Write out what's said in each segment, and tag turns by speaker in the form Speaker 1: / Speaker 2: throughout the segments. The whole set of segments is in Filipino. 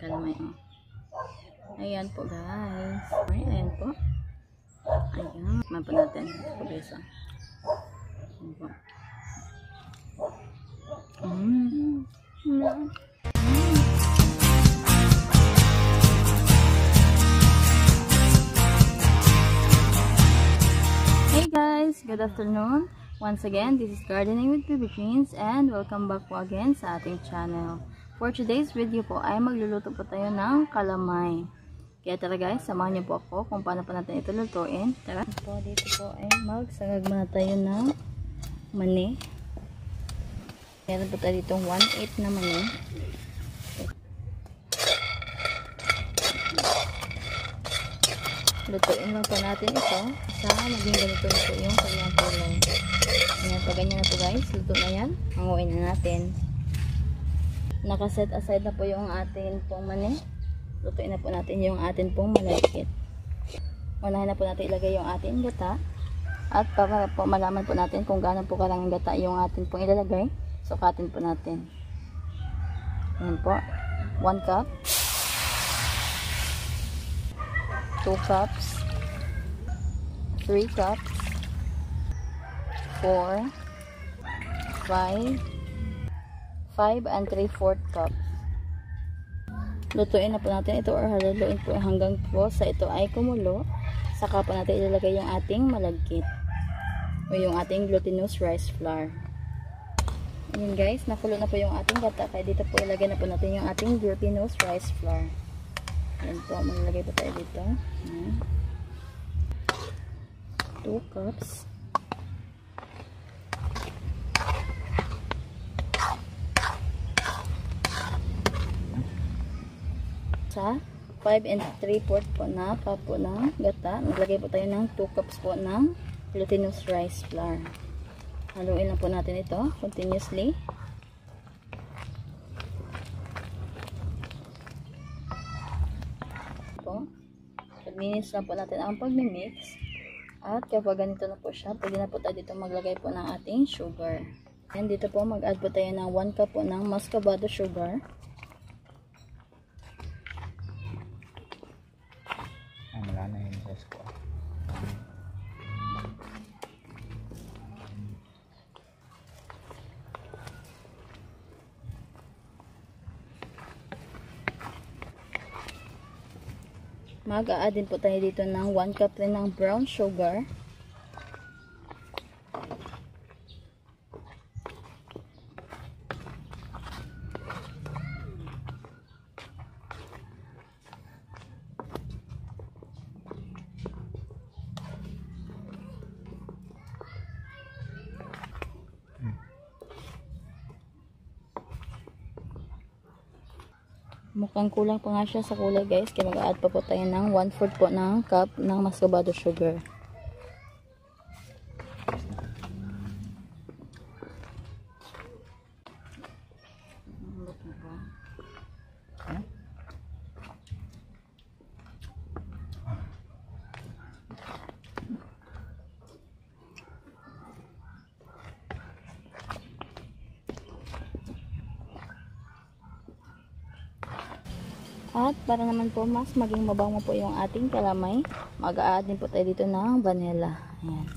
Speaker 1: kalamay. Ayan po guys. Ayan po. Ayan. Mapan po natin. Pabisa. Ayan po. Hey guys, good afternoon. Once again, this is Gardening with Baby Greens and welcome back po again sa ating channel. For today's video po ay magluluto po tayo ng kalamay. Kaya tara guys, samahan niyo po ako kung paano pa natin ito lutuin. Tara. Po, dito po ay magsagag muna tayo ng mani. Meron po tayo ditong 1/8 na mani. Lutuin lang po natin ito sa maging ganito na po yung kanyang kulay. Ayan, pag ganyan na po guys, luto na yan. Hanguin na natin. Nakaset aside na po yung atin pong mani. Lutuin na po natin yung atin pong malagkit. Unahin na po natin ilagay yung atin gata. At para po malaman po natin kung gaano po karaming gata yung atin pong ilalagay, sukatin po natin. Ayan po. 1 cup. 2 cups. 3 cups. 4. 5 and 3/4 cup. Lutuin na po natin ito or haluin po hanggang po sa ito ay kumulo. Saka po natin ilalagay yung ating malagkit o yung ating glutinous rice flour. Ayan guys, nakulo na po yung ating gata. Kaya dito po ilagay na po natin yung ating glutinous rice flour. Ayan po, maglagay po tayo dito. 2 cups. Sa 5 and 3/4 po na cup po ng gata, maglagay po tayo ng 2 cups po ng glutinous rice flour. Haluin lang po natin ito continuously. Po. Pag-mix lang po natin ang pag-mix. At kapag ganito na po siya, pwede na po tayo dito maglagay po ng ating sugar. And dito po mag-add po tayo ng 1 cup po ng muscovado sugar.
Speaker 2: Wala na yung sauce ko.
Speaker 1: Mag-a-add din po tayo dito ng 1 cup rin ng brown sugar. Mukhang kulang pa nga siya sa kulay guys. Kaya mag-add pa po tayo ng 1/4 po ng cup ng muscovado sugar. At para naman po mas maging mabango po yung ating kalamay, mag-a-add din po tayo dito ng vanilla. Ayan.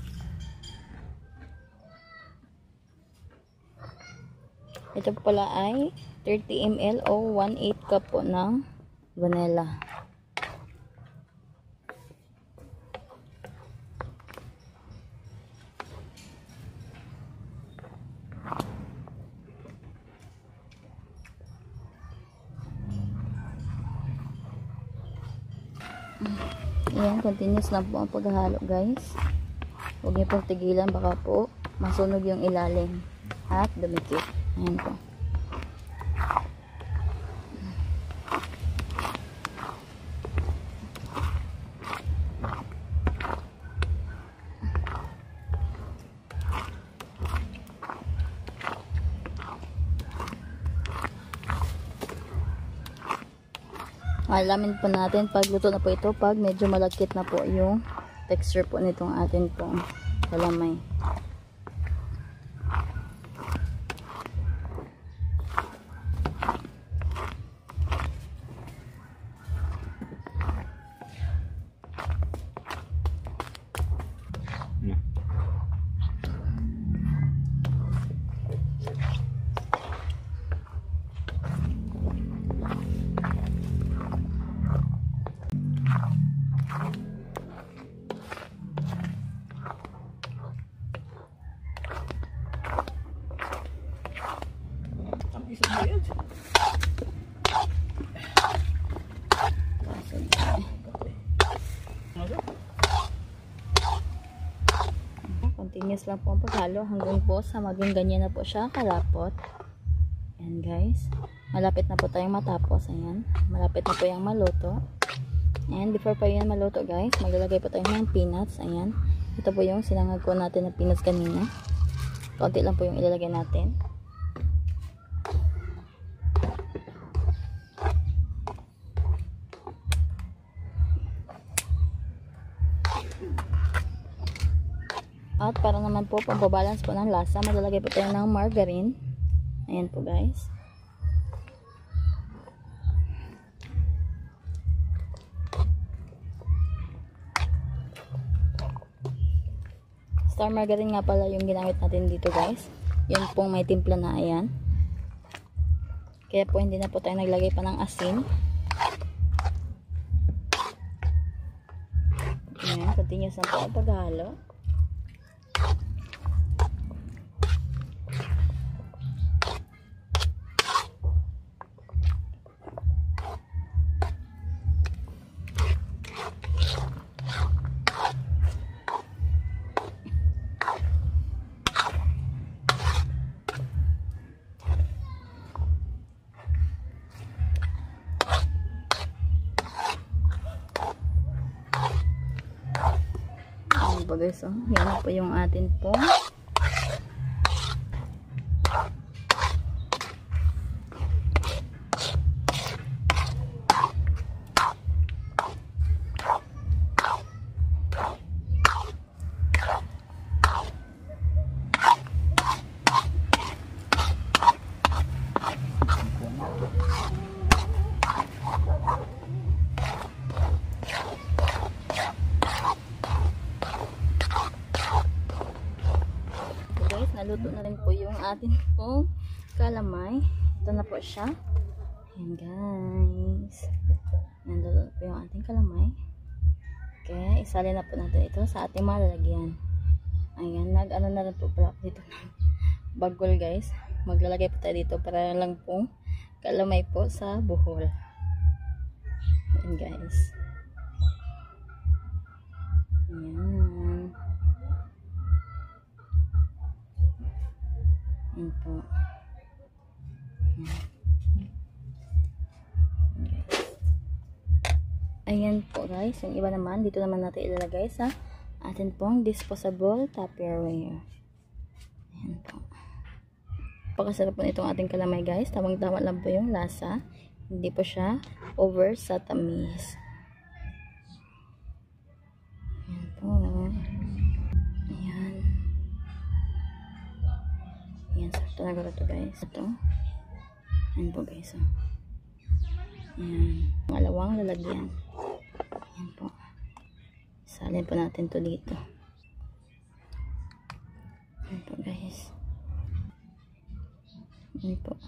Speaker 1: Ito po pala ay 30 ml o 1/8 cup po ng vanilla. Ayan, continuous lang po ang paghahalo guys. Huwag niyo pong tigilan, baka po masunog yung ilalim at dumikit. Ayan po. Malamin po natin pag luto na po ito, pag medyo malagkit na po yung texture po nitong atin pong kalamay. continuous lang po ang paghalo hanggang po sa maging ganyan na po siya kalapot. Ayan guys, malapit na po tayong matapos. Ayan, malapit na po yung maluto. And before pa yan maluto guys, maglalagay po tayo ng peanuts. Ayan, ito po yung sinangag ko natin na peanuts kanina. Konti lang po yung ilalagay natin. At para naman po pambabalance po ng lasa, maglalagay po tayo ng margarine. Ayan po guys. Star margarine nga pala yung ginamit natin dito guys. Yun pong may timpla na, ayan. Kaya po hindi na po tayo naglagay pa ng asin. Ayan, continuous na po ang paghalo. Po guys, oh. Yan po yung atin po naluto na rin po yung atin pong kalamay. Ito na po siya. Ayan guys. Naluto na po yung ating kalamay. Okay, isali na po natin ito sa ating malalagyan. Ayan, nag-ano na rin po pala dito ng bagol guys. Maglalagay po tayo dito para lang pong kalamay po sa buhol. Ayan guys. Ayan. Ayan po. Ayan po guys. Yung iba naman, dito naman natin ilalagay sa atin pong disposable Tupperware. Ayan po. Pakasarap po itong ating kalamay guys. Tamang-tama lang po yung lasa. Hindi po siya over sa tamis. Ayan po. Ayan. Ayan, sakto na ito guys. Ito. Ayan po guys. Oh. Ayan. Pangalawang lalagyan. Ayan po. Salin po natin to dito. Ayan po guys. Ayan po.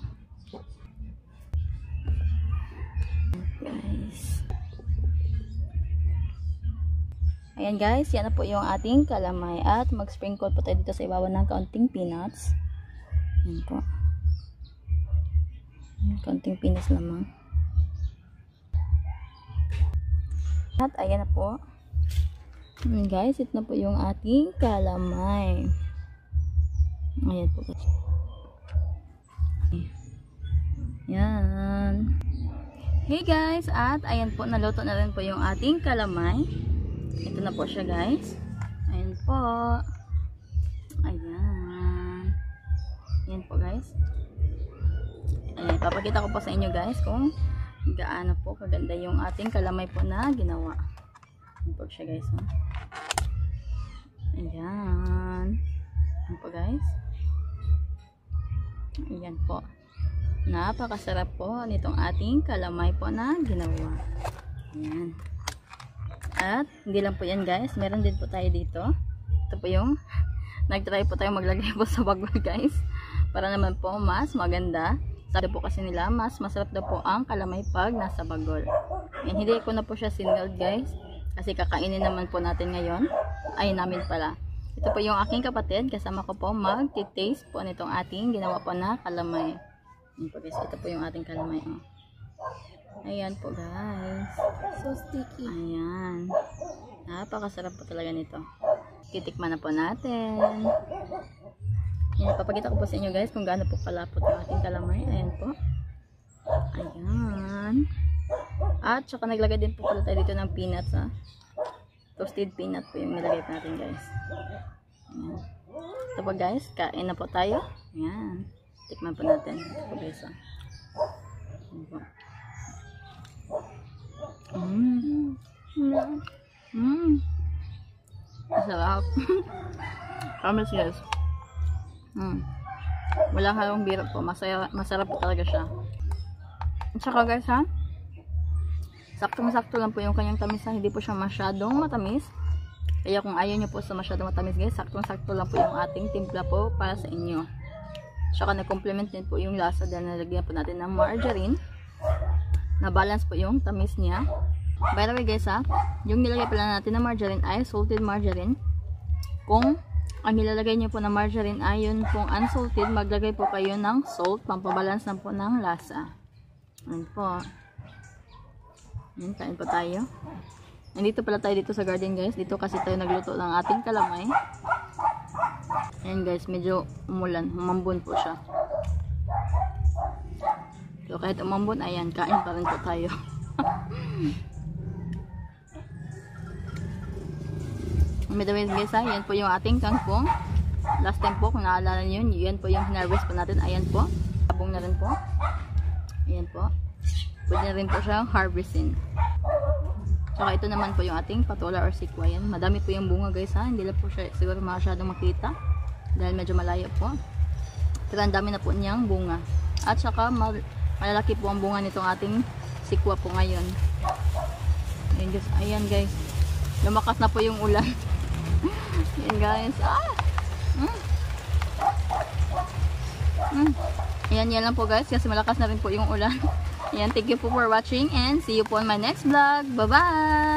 Speaker 1: Guys. Ayan guys. Yan na po yung ating kalamay. At mag-sprinkle po tayo dito sa ibabaw ng kaunting peanuts. Ayan po. Kaunting peanuts lamang. At ayan na po. Ayan guys, ito na po yung ating kalamay. Ayan po. Ayan. Hey guys, at ayan po, naluto na rin po yung ating kalamay. Ito na po siya guys. Ayan po. Ayan. Ayan po guys. Ayan, papakita ko po sa inyo guys kung gaano po kaganda yung ating kalamay po na ginawa. Ayan po siya guys. Oh. Ayan. Ayan po guys. Ayan po. Napakasarap po nitong ating kalamay po na ginawa. Ayan. At hindi lang po yan guys. Meron din po tayo dito. Ito po yung nagtry po tayo maglagay po sa bagol guys. Para naman po mas maganda. Sabi po kasi nila, mas masarap daw po ang kalamay pag nasa bagol. Yan, hindi ko na po siya sinuled guys. Kasi kakainin naman po natin ngayon. Ay, namin pala. Ito po yung aking kapatid. Kasama ko po mag-taste po nitong ating ginawa po na kalamay. Yan po guys. Ito po yung ating kalamay. Oh. Ayan po guys.
Speaker 3: So sticky.
Speaker 1: Ayan. Napakasarap po talaga nito. Titikman na po natin. Yan, papakita ko po sa inyo guys kung gaano po kalapot yung ating calamari. Ayan po. Ayan. At saka naglagay din po pala tayo dito ng peanuts ha. Toasted peanut po yung nilagay natin guys. Ayan. Ito po guys, kain na po tayo. Ayan. Tikman po natin. Ito po guys ha. Ayan po. Masarap. Promise guys. Walang halong birot po. Masarap po talaga siya. At saka guys ha, saktong-sakto lang po yung kanyang tamis ha. Hindi po siya masyadong matamis. Kaya kung ayaw nyo po sa masyadong matamis guys, saktong-sakto lang po yung ating timpla po para sa inyo. Saka nag-complement din po yung lasa dahil nalagyan po natin ng margarine. Na-balance po yung tamis niya. By the way guys ha, yung nilagay pala natin na margarine ay salted margarine. Kung ang nilalagay nyo po na margarine ay yun pong unsalted, maglagay po kayo ng salt, pampabalance na po ng lasa. Ayan po. Ayan, kain po tayo. Nandito pala tayo dito sa garden guys. Dito kasi tayo nagluto ng ating calamay. Ayan guys, medyo umulan. Umambon po siya. So kahit umambon, ayan, kain pa rin po tayo. By the way guys ha, yan po yung ating kangkong. Last time po, kung naalala nyo yun, yan po yung hinarvest po natin. Ayan po, abong na rin po. Ayan po, pwede na rin po siyang harvestin. Saka ito naman po yung ating patola or sikwa. Yan, madami po yung bunga guys ha, hindi lang po siya siguro masyadong makita dahil medyo malayo po. Pero ang dami na po niyang bunga. At saka malalaki po ang bunga nitong ating sikwa po ngayon. Ayan guys, lumakas na po yung ulan. Ayan guys. Ayan, yan lang po guys kasi malakas na rin po yung ulan. Ayan, thank you po for watching and see you po on my next vlog. Bye bye!